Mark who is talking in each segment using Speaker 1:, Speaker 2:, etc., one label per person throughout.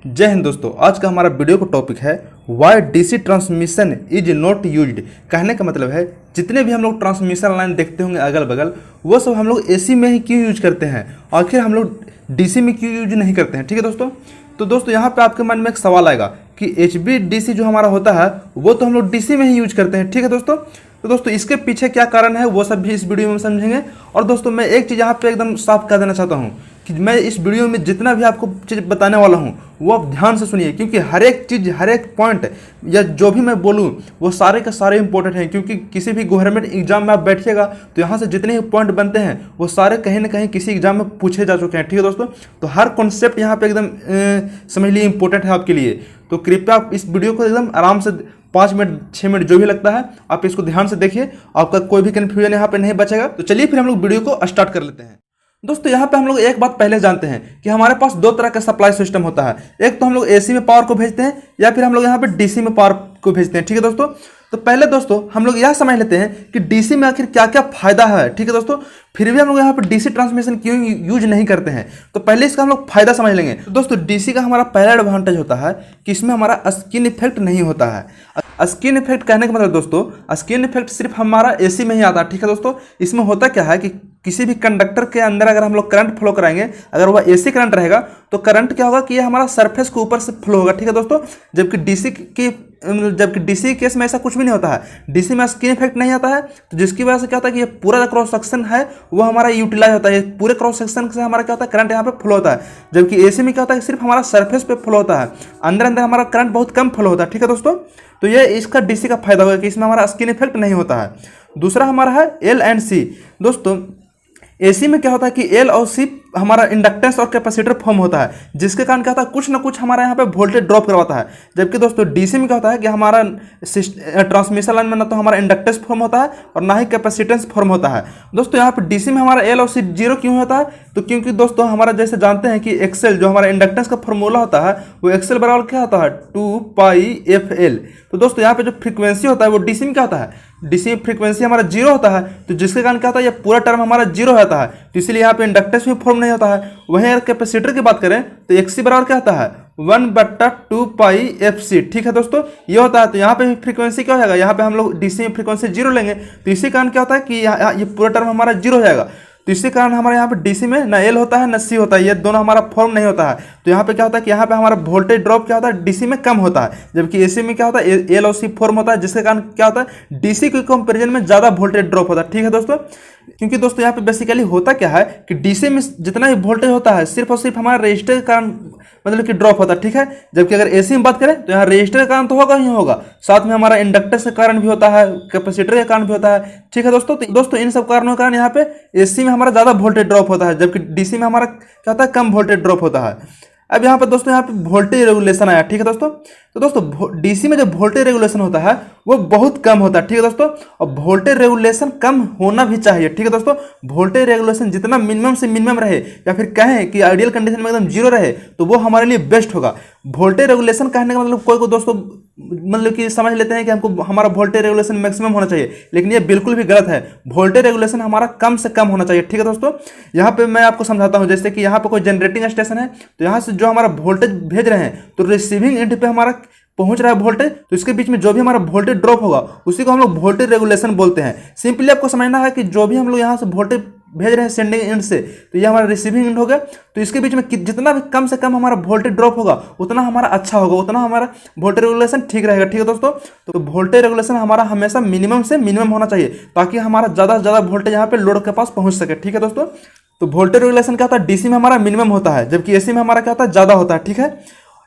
Speaker 1: जय हिंद दोस्तों। आज का हमारा वीडियो का टॉपिक है why DC transmission is not used. कहने का मतलब है जितने भी हम लोग ट्रांसमिशन लाइन देखते होंगे अगल बगल, वो सब हम लोग एसी में ही क्यों यूज करते हैं, आखिर हम लोग डीसी में क्यों यूज नहीं करते हैं। ठीक है दोस्तों, तो दोस्तों यहाँ पे आपके मन में एक सवाल आएगा कि HVDC जो हमारा होता है वो तो हम लोग डीसी में ही यूज करते हैं। ठीक है दोस्तों, तो दोस्तों इसके पीछे क्या कारण है वो सब भी इस वीडियो में समझेंगे। और दोस्तों मैं एक चीज़ यहाँ पे एकदम साफ कर देना चाहता हूँ कि मैं इस वीडियो में जितना भी आपको चीज़ बताने वाला हूँ वो आप ध्यान से सुनिए, क्योंकि हर एक चीज़, हर एक पॉइंट या जो भी मैं बोलूँ वो सारे के सारे इंपॉर्टेंट हैं। क्योंकि किसी भी गवर्नमेंट एग्जाम में आप बैठिएगा तो यहाँ से जितने भी पॉइंट बनते हैं वो सारे कहीं ना कहीं किसी एग्जाम में पूछे जा चुके हैं। ठीक है दोस्तों, तो हर कॉन्सेप्ट यहाँ पे एकदम समझ लीजिए इंपॉर्टेंट है आपके लिए। तो कृपया आप इस वीडियो को एकदम आराम से 5 मिनट 6 मिनट जो भी लगता है आप इसको ध्यान से देखिए, आपका कोई भी कन्फ्यूजन यहाँ पे नहीं बचेगा। तो चलिए फिर हम लोग वीडियो को स्टार्ट कर लेते हैं। दोस्तों यहाँ पे हम लोग एक बात पहले जानते हैं कि हमारे पास दो तरह का सप्लाई सिस्टम होता है। एक तो हम लोग एसी में पावर को भेजते हैं या फिर हम लोग यहाँ पे डीसी में पावर को भेजते हैं। ठीक है दोस्तों, तो पहले दोस्तों हम लोग यह समझ लेते हैं कि डीसी में आखिर क्या क्या फायदा है। ठीक है दोस्तों, फिर भी हम लोग यहाँ पे डीसी ट्रांसमिशन क्यों यूज नहीं करते हैं, तो पहले इसका हम लोग फायदा समझ लेंगे। तो दोस्तों डीसी का हमारा पहला एडवांटेज होता है कि इसमें हमारा स्किन इफेक्ट नहीं होता है। स्किन इफेक्ट कहने का मतलब दोस्तों, स्किन इफेक्ट सिर्फ हमारा एसी में ही आता है। ठीक है दोस्तों, इसमें होता क्या है कि किसी भी कंडक्टर के अंदर अगर हम लोग करंट फ्लो कराएंगे, अगर वह एसी करंट रहेगा तो करंट क्या होगा कि ये हमारा सरफेस के ऊपर से फ्लो होगा। ठीक है दोस्तों, जबकि डीसी केस में ऐसा कुछ भी नहीं होता है। डीसी में स्किन इफेक्ट नहीं आता है, तो जिसकी वजह से क्या होता है कि ये पूरा क्रॉस सेक्शन है वो हमारा यूटिलाइज होता है। पूरे क्रॉस सेक्शन से हमारा क्या होता है, करंट यहाँ पे फ्लो होता है। जबकि एसी में क्या होता है, सिर्फ हमारा सरफेस पे फ्लो होता है, अंदर अंदर हमारा करंट बहुत कम फ्लो होता है। ठीक है दोस्तों, तो ये इसका डीसी का फायदा होगा कि इसमें हमारा स्किन इफेक्ट नहीं होता है। दूसरा हमारा है एल एंड सी। दोस्तों एसी में क्या होता है कि एल और सी हमारा इंडक्टेंस और कैपेसिटर फॉर्म होता है, जिसके कारण क्या होता है कुछ ना कुछ हमारा यहाँ पे वोल्टेज ड्रॉप करवाता है। जबकि दोस्तों डीसी में क्या होता है कि हमारा ट्रांसमिशन लाइन में ना तो हमारा इंडक्टेंस फॉर्म होता है और ना ही कैपेसिटेंस फॉर्म होता है। दोस्तों यहाँ पे डीसी में हमारा एल और सी जीरो क्यों होता है, तो क्योंकि दोस्तों हमारा जैसे जानते हैं कि एक्सेल जो हमारा इंडक्टेंस का फॉर्मूला होता है वो एक्सेल बराबर क्या होता है 2πfl। तो दोस्तों यहाँ पे जो फ्रीक्वेंसी होता है वो डीसी में क्या होता है, डीसी में फ्रीक्वेंसी हमारा जीरो होता है, तो जिसके कारण क्या होता है ये पूरा टर्म हमारा जीरो होता है, तो इसलिए यहाँ पे इंडक्टेंस में फॉर्म नहीं होता है। वहीं अगर कैपेसिटर की बात करें तो एक्सी बराबर क्या होता है 1/2πfc। ठीक है दोस्तों, ये होता है। तो यहाँ पे फ्रीक्वेंसी क्या हो जाएगा, यहाँ पे हम लोग डीसी में फ्रीक्वेंसी जीरो लेंगे, तो इसी कारण क्या होता है कि ये पूरा टर्म हमारा जीरो हो जाएगा। तो इसी कारण हमारे यहाँ पे डीसी में ना एल होता है ना सी होता है, ये दोनों हमारा फॉर्म नहीं होता है। तो यहाँ पे क्या होता है कि यहाँ पे हमारा वोल्टेज ड्रॉप क्या होता है डीसी में कम होता है, जबकि एसी में क्या होता है एल और सी फॉर्म होता है, जिसके कारण क्या होता है डीसी के कंपेरिजन में ज़्यादा वोल्टेज ड्रॉप होता है। ठीक है दोस्तों, क्योंकि दोस्तों यहाँ पे बेसिकली होता क्या है कि डीसी में जितना भी वोल्टेज होता है सिर्फ और सिर्फ हमारा रजिस्टर के कारण मतलब कि ड्रॉप होता है। ठीक है, जबकि अगर एसी में बात करें तो यहाँ रजिस्टर के कारण तो होगा ही होगा, साथ में हमारा इंडक्टर के कारण भी होता है, कैपेसिटर के कारण भी होता है। ठीक है दोस्तों, तो दोस्तों इन सब कारणों के कारण यहाँ पे एसी में हमारा ज़्यादा वोल्टेज ड्रॉप होता है, जबकि डीसी में हमारा क्या होता है कम वोल्टेज ड्रॉप होता है। अब यहाँ पे दोस्तों यहाँ पे वोल्टेज रेगुलेशन आया। ठीक है दोस्तों, तो दोस्तों डीसी में जो वोल्टेज रेगुलेशन होता है वो बहुत कम होता है। ठीक है दोस्तों, और वोल्टेज रेगुलेशन कम होना भी चाहिए। ठीक है दोस्तों, वोल्टेज रेगुलेशन जितना मिनिमम से मिनिमम रहे या फिर कहें कि आइडियल कंडीशन में एकदम जीरो रहे तो वो हमारे लिए बेस्ट होगा। वोल्टेज रेगुलेशन कहने का मतलब कोई दोस्तों मतलब कि समझ लेते हैं कि हमको हमारा वोल्टेज रेगुलेशन मैक्सिमम होना चाहिए, लेकिन ये बिल्कुल भी गलत है। वोल्टेज रेगुलेशन हमारा कम से कम होना चाहिए। ठीक है दोस्तों, यहाँ पे मैं आपको समझाता हूँ। जैसे कि यहाँ पे कोई जनरेटिंग स्टेशन है, तो यहाँ से जो हमारा वोल्टेज भेज रहे हैं तो रिसीविंग एंड पे हमारा पहुंच रहा है वोल्टेज, तो इसके बीच में जो भी हमारा वोल्टेज ड्रॉप होगा उसी को हम लोग वोल्टेज रेगुलेशन बोलते हैं। सिंपली आपको समझना है कि जो भी हम लोग यहाँ से वोल्टेज भेज रहे हैं सेंडिंग एंड से, तो ये हमारा रिसीविंग एंड हो गया, तो इसके बीच में जितना भी कम से कम हमारा वोल्टेज ड्रॉप होगा उतना हमारा अच्छा होगा, उतना हमारा वोल्टेज रेगुलेशन ठीक रहेगा। ठीक है दोस्तों, तो वोल्टेज रेगुलेशन हमारा हमेशा मिनिमम से मिनिमम होना चाहिए ताकि हमारा ज़्यादा से ज़्यादा वोल्टेज यहाँ पे लोड के पास पहुँच सके। ठीक है दोस्तों, तो वोल्टेज रेगुलेशन क्या होता है डीसी में हमारा मिनिमम होता है, जबकि एसी में हमारा क्या होता है ज़्यादा होता है। ठीक है,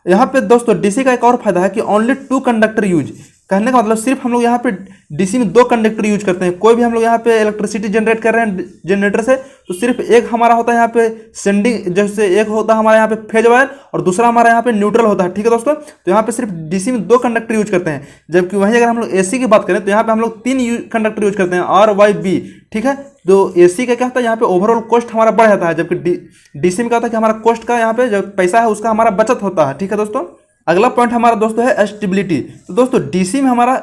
Speaker 1: यहाँ पे दोस्तों डीसी का एक और फायदा है कि ओनली 2 कंडक्टर यूज। कहने का मतलब सिर्फ हम लोग यहाँ पे डीसी में 2 कंडक्टर यूज करते हैं। कोई भी हम लोग यहाँ पे इलेक्ट्रिसिटी जनरेट कर रहे हैं जनरेटर से, तो सिर्फ एक हमारा होता है यहाँ पे सेंडिंग, जैसे एक होता है हमारा यहाँ पे फेज वायर और दूसरा हमारा यहाँ पे न्यूट्रल होता है। ठीक है दोस्तों, तो यहाँ पे सिर्फ डीसी में 2 कंडक्टर यूज करते हैं, जबकि वहीं अगर हम लोग एसी की बात करें तो यहाँ पे हम लोग 3 कंडक्टर यूज करते हैं RYB। ठीक है, तो एसी का क्या होता है यहाँ पे ओवरऑल कॉस्ट हमारा बढ़ जाता है, जबकि डीसी में क्या होता है कि हमारा कॉस्ट का यहाँ पे जो पैसा है उसका हमारा बचत होता है। ठीक है दोस्तों, अगला पॉइंट हमारा दोस्तों है स्टेबिलिटी। तो दोस्तों डीसी में हमारा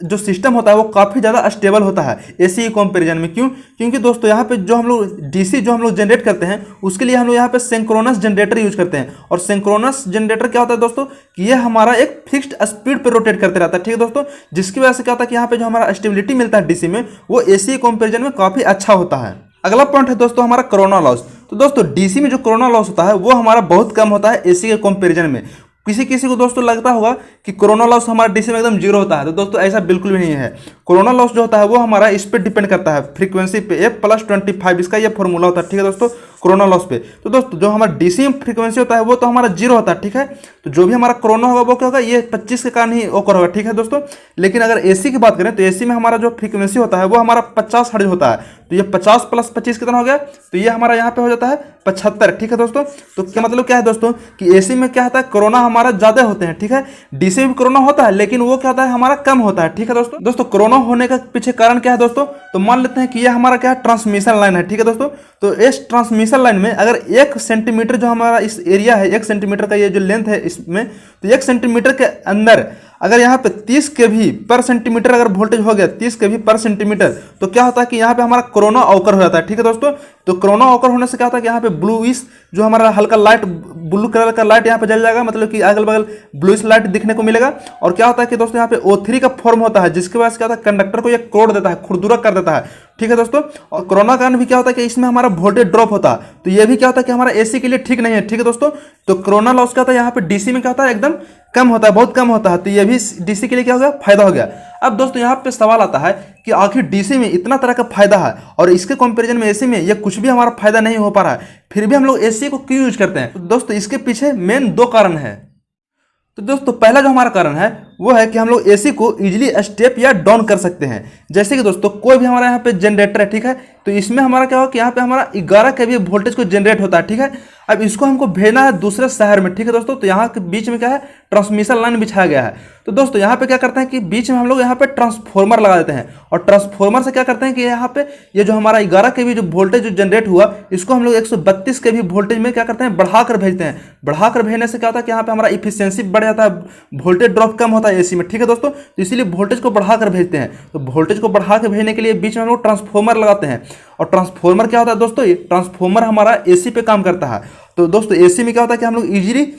Speaker 1: जो सिस्टम होता है वो काफ़ी ज़्यादा स्टेबल होता है एसी के कंपेरिजन में। क्यों? क्योंकि दोस्तों यहाँ पे जो हम लोग डीसी जो हम लोग जनरेट करते हैं उसके लिए हम लोग यहाँ पे सिंक्रोनस जनरेटर यूज करते हैं। और सिंक्रोनस जनरेटर क्या होता है दोस्तों कि ये हमारा एक फिक्स्ड स्पीड पे रोटेट करते रहता है, ठीक है दोस्तों, जिसकी वजह से क्या होता है कि यहाँ पे जो हमारा स्टेबिलिटी मिलता है डीसी में वो एसी के कंपेरिजन में काफ़ी अच्छा होता है। अगला पॉइंट है दोस्तों हमारा कोरोना लॉस। तो दोस्तों डीसी में जो कोरोना लॉस होता है वो हमारा बहुत कम होता है एसी के कंपेरिजन में। किसी किसी को दोस्तों लगता होगा कि कोरोना लॉस हमारा डीसी में एकदम जीरो होता है, तो दोस्तों ऐसा बिल्कुल भी नहीं है। कोरोना लॉस जो होता है वो हमारा इस पर डिपेंड करता है, फ्रीक्वेंसी पे, F+25 इसका ये फॉर्मूला होता है, ठीक है दोस्तों, कोरोना लॉस पे। तो दोस्तों जो हमारा डीसी में फ्रीक्वेंसी होता है वो तो हमारा जीरो होता है, ठीक है। तो जो भी हमारा कोरोना होगा वो क्या होगा, ये 25 के कारण ही ओकर होगा, ठीक है दोस्तों। लेकिन अगर एसी की बात करें तो एसी में हमारा जो फ्रीक्वेंसी होता है वो हमारा 50 हर्ट्ज होता है। तो ये 50 + 25 कितना हो गया, तो ये हमारा यहाँ पे हो जाता है 75, ठीक है दोस्तों। तो क्या मतलब क्या है दोस्तों कि एसी में क्या होता है, कोरोना हमारा ज़्यादा होते हैं, ठीक है। डीसी में भी कोरोना होता है लेकिन वो क्या होता है, हमारा कम होता है, ठीक है दोस्तों। दोस्तों कोरोना होने का पीछे कारण क्या है दोस्तों, तो मान लेते हैं कि ये हमारा क्या है, ट्रांसमिशन लाइन है, ठीक है दोस्तों। तो इस ट्रांसमिशन लाइन में अगर 1 सेंटीमीटर जो हमारा इस एरिया है, 1 सेंटीमीटर का ये जो लेंथ है इसमें, तो 1 सेंटीमीटर के अंदर अगर यहाँ पे 30 kV पर सेंटीमीटर अगर वोल्टेज हो गया, 30 kV पर सेंटीमीटर, तो क्या होता है कि यहाँ पे हमारा कोरोना ऑकर हो जाता है, ठीक है दोस्तों। तो कोरोना ऑकर होने से क्या होता है कि यहाँ पे ब्लूइश जो हमारा हल्का लाइट, ब्लू कलर का लाइट यहाँ पे जल जाएगा, मतलब कि अगल बगल ब्लूइश लाइट दिखने को मिलेगा। और क्या होता है कि दोस्तों यहाँ पे O3 का फॉर्म होता है, जिसके वजह से क्या होता है, कंडक्टर को ये कोड़ देता है, खुरदुरा कर देता है, ठीक है दोस्तों। और कोरोना कारण भी क्या होता है कि इसमें हमारा वोल्टेज ड्रॉप होता है, तो ये भी क्या होता है कि हमारा एसी के लिए ठीक नहीं है, ठीक है दोस्तों। तो कोरोना लॉस क्या होता है यहाँ पे डीसी में क्या होता है, एकदम कम होता है, बहुत कम होता है। तो ये भी डीसी के लिए क्या हो गया, फायदा हो गया। अब दोस्तों यहाँ पे सवाल आता है कि आखिर डीसी में इतना तरह का फायदा है और इसके कंपैरिजन में एसी में ये कुछ भी हमारा फायदा नहीं हो पा रहा है, फिर भी हम लोग एसी को क्यों यूज करते हैं। तो दोस्तों इसके पीछे मेन 2 कारण है। तो दोस्तों पहला जो हमारा कारण है वो है कि हम लोग एसी को इजीली स्टेप या डाउन कर सकते हैं। जैसे कि दोस्तों कोई भी हमारा यहाँ पे जनरेटर है, ठीक है, तो इसमें हमारा क्या होगा कि यहाँ पे हमारा 11 kV वोल्टेज को जनरेट होता है, ठीक है। अब इसको हमको भेजना है दूसरे शहर में, ठीक है दोस्तों। तो यहाँ के बीच में क्या है, ट्रांसमिशन लाइन बिछाया गया है। तो दोस्तों यहाँ पे क्या करते हैं कि बीच में हम लोग यहाँ पे ट्रांसफॉर्मर लगा देते हैं, और ट्रांसफॉर्मर से क्या करते हैं कि यहाँ पे ये जो हमारा 11 kV जो वोल्टेज जो जनरेट हुआ, इसको हम लोग 132 kV वोल्टेज में क्या करते हैं, बढ़ाकर भेजते हैं। बढ़ाकर भेजने से क्या होता है कि यहाँ पे हमारा इफिशियंसी बढ़ जाता है, वोल्टेज ड्रॉप कम होता है एसी में, ठीक है दोस्तों। तो इसीलिए वोल्टेज को बढ़ाकर भेजते हैं। तो वोल्टेज को बढ़ा के भेजने के लिए बीच में हम लोग ट्रांसफॉर्मर लगाते हैं। और ट्रांसफॉर्मर क्या होता है दोस्तों, ये ट्रांसफॉर्मर हमारा एसी पे काम करता है। तो दोस्तों एसी में क्या होता है कि हम लोग इजीली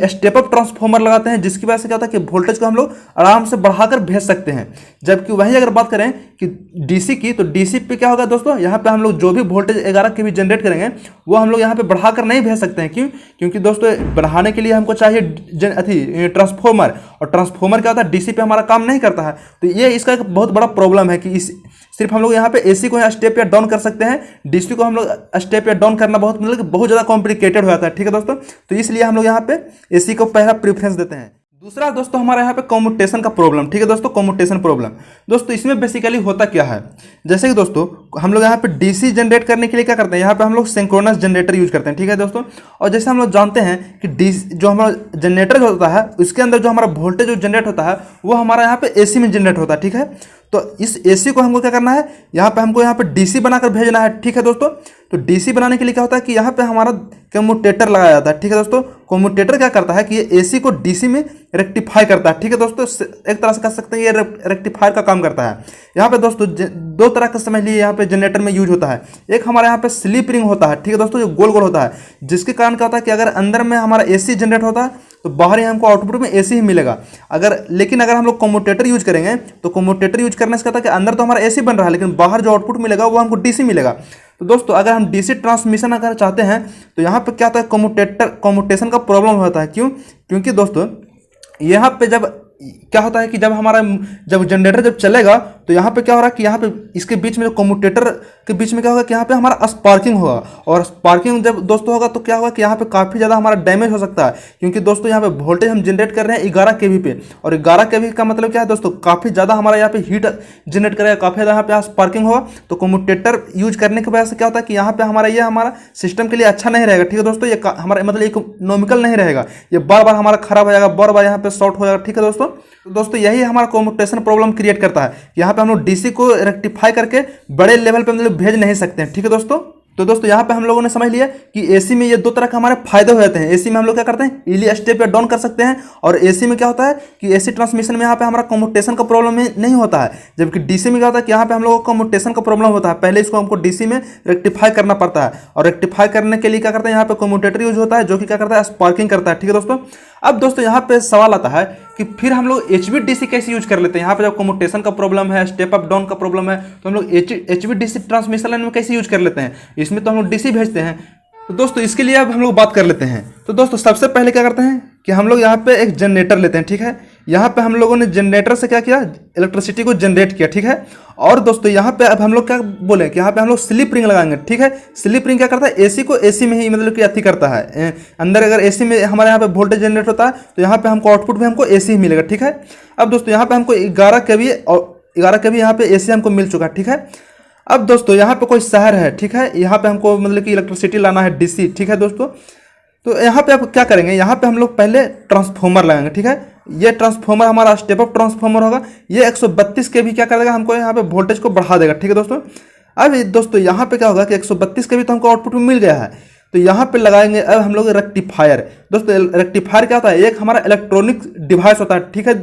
Speaker 1: स्टेप अप ट्रांसफॉर्मर लगाते हैं, जिसकी वजह से क्या होता है कि वोल्टेज को हम लोग आराम से बढ़ाकर भेज सकते हैं। जबकि वहीं अगर बात करें कि डीसी की, तो डीसी पे क्या होगा दोस्तों, यहाँ पे हम लोग जो भी वोल्टेज 11 kV जनरेट करेंगे वो हम लोग यहाँ पे बढ़ाकर नहीं भेज सकते हैं। क्यों? क्योंकि दोस्तों बढ़ाने के लिए हमको चाहिए ट्रांसफॉर्मर, और ट्रांसफॉर्मर क्या होता है डीसी पे हमारा काम नहीं करता है। तो ये इसका एक बहुत बड़ा प्रॉब्लम है कि सिर्फ हम लोग यहाँ पे एसी को स्टेप या डाउन कर सकते हैं, डीसी को हम लोग स्टेप या डाउन करना बहुत ज़्यादा कॉम्प्लिकेटेड हो जाता है, ठीक है दोस्तों। तो इसलिए हम लोग यहाँ पे एसी को पहला प्रीफरेंस देते हैं। दूसरा दोस्तों हमारे यहाँ पे कम्यूटेशन का प्रॉब्लम, ठीक है दोस्तों, कम्यूटेशन प्रॉब्लम। दोस्तों इसमें बेसिकली होता क्या है, जैसे कि दोस्तों हम लोग यहाँ पे डीसी जनरेट करने के लिए क्या करते हैं, यहाँ पे हम लोग सिंक्रोनस जनरेटर यूज करते हैं, ठीक है दोस्तों। और जैसे हम लोग जानते हैं कि डीसी जो हमारा जनरेटर जो होता है उसके अंदर जो हमारा वोल्टेज जो जनरेट होता है वो हमारा यहाँ पे एसी में जनरेट होता है, ठीक है। तो इस एसी को हमको क्या करना है, यहाँ पे हमको यहाँ पे डीसी बनाकर भेजना है, ठीक है दोस्तों। तो डीसी बनाने के लिए क्या होता है कि यहाँ पे हमारा कम्यूटेटर लगाया जाता है, ठीक है दोस्तों। कम्यूटेटर क्या करता है कि ये एसी को डीसी में रेक्टिफाई करता है, ठीक है दोस्तों। एक तरह से कह सकते हैं ये रेक्टिफायर का काम करता है। यहाँ पे दोस्तों 2 तरह का समझ लिए यहाँ पे जनरेटर में यूज होता है। एक हमारे यहाँ पे स्लिप रिंग होता है, ठीक है दोस्तों, जो गोल गोल होता है, जिसके कारण क्या होता है कि अगर अंदर में हमारा एसी जनरेट होता है तो बाहर ही हमको आउटपुट में एसी ही मिलेगा। लेकिन अगर हम लोग कम्यूटेटर यूज करेंगे तो कम्यूटेटर यूज करने से क्या होता है कि अंदर तो हमारा एसी बन रहा है लेकिन बाहर जो आउटपुट मिलेगा वो हमको डीसी मिलेगा। तो दोस्तों अगर हम डीसी ट्रांसमिशन अगर चाहते हैं तो यहाँ पे क्या होता है, कम्यूटेशन का प्रॉब्लम होता है। क्यों? क्योंकि दोस्तों यहाँ पे क्या होता है कि जब जनरेटर जब चलेगा तो यहाँ पे क्या हो रहा है कि यहाँ पे इसके बीच में जो कम्यूटेटर के बीच में क्या होगा कि यहाँ पे हमारा स्पार्किंग होगा, और स्पार्किंग जब दोस्तों होगा तो क्या होगा कि यहाँ पे काफ़ी ज़्यादा हमारा डैमेज हो सकता है। क्योंकि दोस्तों यहाँ पे वोल्टेज हम जनरेट कर रहे हैं 11 kV पे, और 11 kV का मतलब क्या है दोस्तों, काफ़ी ज़्यादा हमारा यहाँ पे हीट जनरेट करेगा, काफ़ी ज़्यादा यहाँ पे स्पार्किंग होगा। तो कम्यूटेटर यूज करने की वजह से क्या होता है कि यहाँ पे हमारा सिस्टम के लिए अच्छा नहीं रहेगा, ठीक है दोस्तों। ये हमारा मतलब इकोनॉमिकल नहीं रहेगा, ये बार बार हमारा खराब हो जाएगा, बार बार यहाँ पे शॉर्ट हो जाएगा, ठीक है दोस्तों। तो दोस्तों यही हमारा कम्यूटेशन प्रॉब्लम क्रिएट करता है। यहाँ पे हम लोग डीसी को रेक्टिफाई करके बड़े लेवल पे हम लोग भेज नहीं सकते हैं, ठीक है दोस्तों। तो दोस्तों यहाँ पे हम लोगों ने समझ लिया कि एसी में ये दो तरह के हमारे फायदे हो जाते हैं। एसी में हम लोग क्या करते हैं, इजीली स्टेप या डाउन कर सकते हैं, और एसी में क्या होता है कि एसी ट्रांसमिशन में यहाँ पे हमारा कम्यूटेशन का प्रॉब्लम नहीं होता है, जबकि डीसी में क्या होता है कि यहाँ पे हम लोगों को कम्यूटेशन का प्रॉब्लम होता है। पहले इसको हमको डीसी में रेक्टिफाई करना पड़ता है, और रेक्टिफाई करने के लिए क्या करते हैं, यहाँ पे कम्यूटेटर यूज होता है जो कि क्या करता है, स्पार्किंग करता है। ठीक है दोस्तों। अब दोस्तों यहाँ पे सवाल आता है कि फिर हम लोग HVDC कैसे यूज कर लेते हैं। यहाँ पे जब कम्यूटेशन का प्रॉब्लम है, स्टेप अप डाउन का प्रॉब्लम है, तो हम लोग HVDC ट्रांसमिशन लाइन में कैसे यूज कर लेते हैं। इसमें तो हम लोग डीसी भेजते हैं। तो दोस्तों इसके लिए अब हम लोग बात कर लेते हैं। तो दोस्तों सबसे पहले क्या करते हैं कि हम लोग यहाँ पे एक जनरेटर लेते हैं। ठीक है, यहाँ पे हम लोगों ने जनरेटर से क्या किया, इलेक्ट्रिसिटी को जनरेट किया। ठीक है, और दोस्तों यहाँ पे अब हम लोग क्या बोले कि यहाँ पे हम लोग स्लिप रिंग लगाएंगे। ठीक है, स्लिप रिंग क्या करता है, एसी को एसी में ही मतलब कि अति करता है। अंदर अगर एसी में हमारे यहाँ पे वोल्टेज जनरेट होता है तो यहाँ पे हमको आउटपुट भी हमको एसी ही मिलेगा। ठीक है, अब दोस्तों यहाँ पे हमको 11 kV और 11 kV यहाँ पे एसी हमको मिल चुका है। ठीक है, अब दोस्तों यहाँ पे कोई शहर है। ठीक है, यहाँ पे हमको मतलब कि इलेक्ट्रिसिटी लाना है डीसी। ठीक है दोस्तों, तो यहाँ पे आप क्या करेंगे, यहाँ पे हम लोग पहले ट्रांसफॉर्मर लगाएंगे। ठीक है, ये ट्रांसफॉर्मर हमारा स्टेप अप ट्रांसफॉर्मर होगा। ये 132 kV क्या कर देगा, हमको यहाँ पे वोल्टेज को बढ़ा देगा। ठीक है दोस्तों। अब दोस्तों यहाँ पे क्या होगा कि 132 kV तो हमको आउटपुट में मिल गया है, तो यहाँ पे लगाएंगे अब हम लोग रेक्टिफायर। दोस्तों रेक्टिफायर क्या होता है, एक हमारा इलेक्ट्रॉनिक डिवाइस होता है। ठीक है,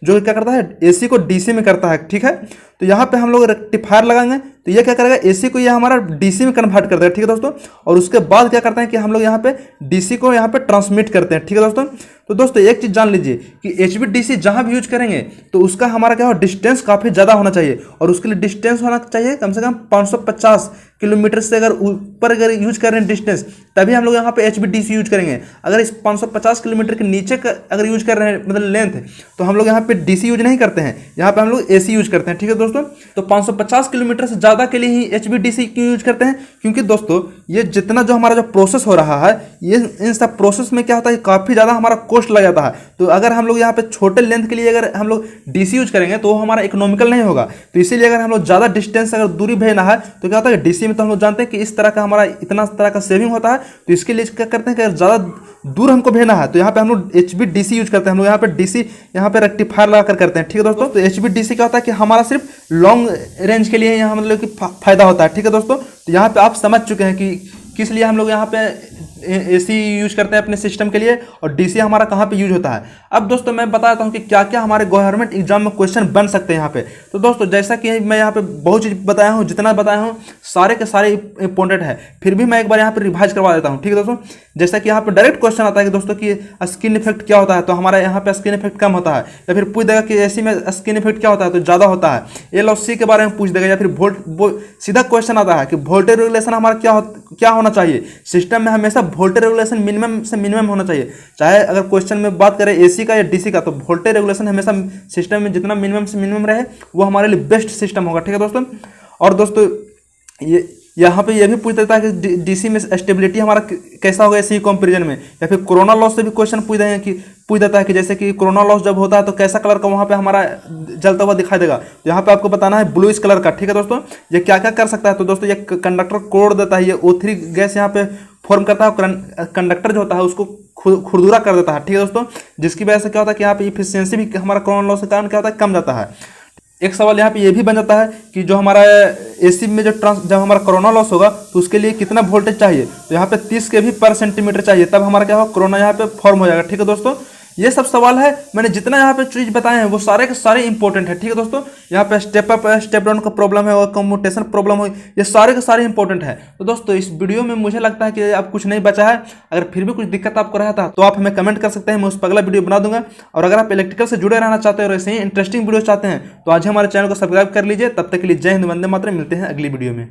Speaker 1: जो क्या करता है, एसी को डीसी में करता है। ठीक है, तो यहाँ पे हम लोग रेक्टिफायर लगाएंगे, तो ये क्या करेगा, एसी को ये हमारा डीसी में कन्वर्ट कर देगा। ठीक है दोस्तों, और उसके बाद क्या करते हैं कि हम लोग यहाँ पे डीसी को यहाँ पे ट्रांसमिट करते हैं। ठीक है दोस्तों। तो दोस्तों एक चीज़ जान लीजिए कि HVDC जहाँ भी यूज करेंगे तो उसका हमारा क्या हो, डिस्टेंस काफ़ी ज़्यादा होना चाहिए, और उसके लिए डिस्टेंस होना चाहिए कम से कम 550 किलोमीटर से अगर ऊपर अगर यूज कर रहे हैं डिस्टेंस, तभी हम लोग यहाँ पे HVDC यूज करेंगे। अगर इस 550 किलोमीटर के नीचे का अगर यूज कर रहे हैं मतलब लेंथ, तो हम लोग यहाँ पे डीसी यूज नहीं करते हैं, यहाँ पे हम लोग एसी यूज करते हैं। ठीक है दोस्तों, तो 550 किलोमीटर से ज़्यादा के लिए ही HVDC क्यों यूज करते हैं, क्योंकि दोस्तों ये जितना जो हमारा जो प्रोसेस हो रहा है, ये इन सब प्रोसेस में क्या होता है, काफ़ी ज़्यादा हमारा कॉस्ट लग जाता है। तो अगर हम लोग यहाँ पे छोटे लेंथ के लिए अगर हम लोग डीसी यूज करेंगे तो वो हमारा इकोनॉमिकल नहीं होगा। तो इसीलिए अगर हम लोग ज़्यादा डिस्टेंस अगर दूरी भेजना है तो क्या होता है, डीसी में तो हम लोग जानते हैं कि इस तरह का हमारा इतना तरह का सेविंग होता है। तो इसके लिए क्या करते हैं कि अगर ज़्यादा दूर हमको भेजना है तो यहाँ पे हम लोग HVDC यूज करते हैं। हम लोग यहाँ पे डीसी यहाँ पे रेक्टिफायर लगा कर करते हैं। ठीक है दोस्तों, तो HVDC क्या होता है कि हमारा सिर्फ लॉन्ग रेंज के लिए यहाँ मतलब कि फायदा होता है। ठीक है दोस्तों, तो यहाँ पे आप समझ चुके हैं कि किस लिए हम लोग यहाँ पे एसी यूज करते हैं अपने सिस्टम के लिए, और डीसी हमारा कहाँ पे यूज होता है। अब दोस्तों मैं बताता हूँ कि क्या क्या हमारे गवर्नमेंट एग्जाम में क्वेश्चन बन सकते हैं यहाँ पे। तो दोस्तों जैसा कि मैं यहाँ पे बहुत चीज़ बताया हूँ, जितना बताया हूँ सारे के सारे इंपॉर्टेंट है, फिर भी मैं एक बार यहाँ पे रिवाइज करवा देता हूँ। ठीक है दोस्तों, जैसा कि यहाँ पे डायरेक्ट क्वेश्चन आता है कि दोस्तों कि स्किन इफेक्ट क्या होता है, तो हमारे यहाँ पे स्किन इफेक्ट कम होता है, या फिर पूछ देगा कि एसी में स्किन इफेक्ट क्या होता है, तो ज़्यादा होता है। LOC के बारे में पूछ देगा, या फिर सीधा क्वेश्चन आता है कि वोल्टेज रेगुलेशन हमारा क्या होना चाहिए। सिस्टम में हमेशा वोल्टेज रेगुलेशन मिनिमम से मिनिमम होना चाहिए। चाहे अगर क्वेश्चन में बात करें एसी का या डीसी का, तो वोल्टेज रेगुलेशन हमेशा सिस्टम में जितना मिनिमम से मिनिमम रहे वो हमारे लिए बेस्ट सिस्टम होगा। ठीक है दोस्तों, और दोस्तों ये यहाँ पे ये भी पूछ देता है कि डीसी में स्टेबिलिटी हमारा कैसा होगा एसी कंपेरिजन में, या फिर कोरोना लॉस से भी क्वेश्चन पूछ देता है कि जैसे कि कोरोना लॉस जब होता है तो कैसा कलर का वहाँ पे हमारा जलता हुआ दिखाई देगा। तो यहाँ पे आपको बताना है ब्लूइश कलर का। ठीक है दोस्तों, ये क्या क्या कर सकता है, तो दोस्तों ये कंडक्टर कोड देता है, ये O3 गैस यहाँ पे फॉर्म करता है, कंडक्टर जो होता है उसको खुरदुरा कर देता है। ठीक है दोस्तों, जिसकी वजह से क्या होता है कि यहाँ पे इफिशियंसी भी हमारा कोरोना लॉस के कारण क्या होता है, कम जाता है। एक सवाल यहाँ पे ये भी बन जाता है कि जो हमारा एसी में जब हमारा कोरोना लॉस होगा तो उसके लिए कितना वोल्टेज चाहिए, तो यहाँ पे 30 kV पर सेंटीमीटर चाहिए, तब हमारा क्या होगा, कोरोना यहाँ पे फॉर्म हो जाएगा। ठीक है दोस्तों, ये सब सवाल है, मैंने जितना यहाँ पे चीज़ बताए हैं वो सारे के सारे इंपॉर्टेंट है। ठीक है दोस्तों, यहाँ पे स्टेप अप स्टेप डाउन का प्रॉब्लम है और कम्यूटेशन प्रॉब्लम हो, ये सारे के सारे इंपॉर्टेंट है। तो दोस्तों इस वीडियो में मुझे लगता है कि अब कुछ नहीं बचा है। अगर फिर भी कुछ दिक्कत आपको रहा था तो आप हमें कमेंट कर सकते हैं, मैं उस पर अगला वीडियो बना दूंगा। और अगर आप इलेक्ट्रिकल से जुड़े रहना चाहते हैं और ऐसे ही इंटरेस्टिंग वीडियो चाहते हैं तो आज हमारे चैनल को सब्सक्राइब कर लीजिए। तब तक के लिए जय हिंद, वंदे मातरम। मिलते हैं अगली वीडियो में।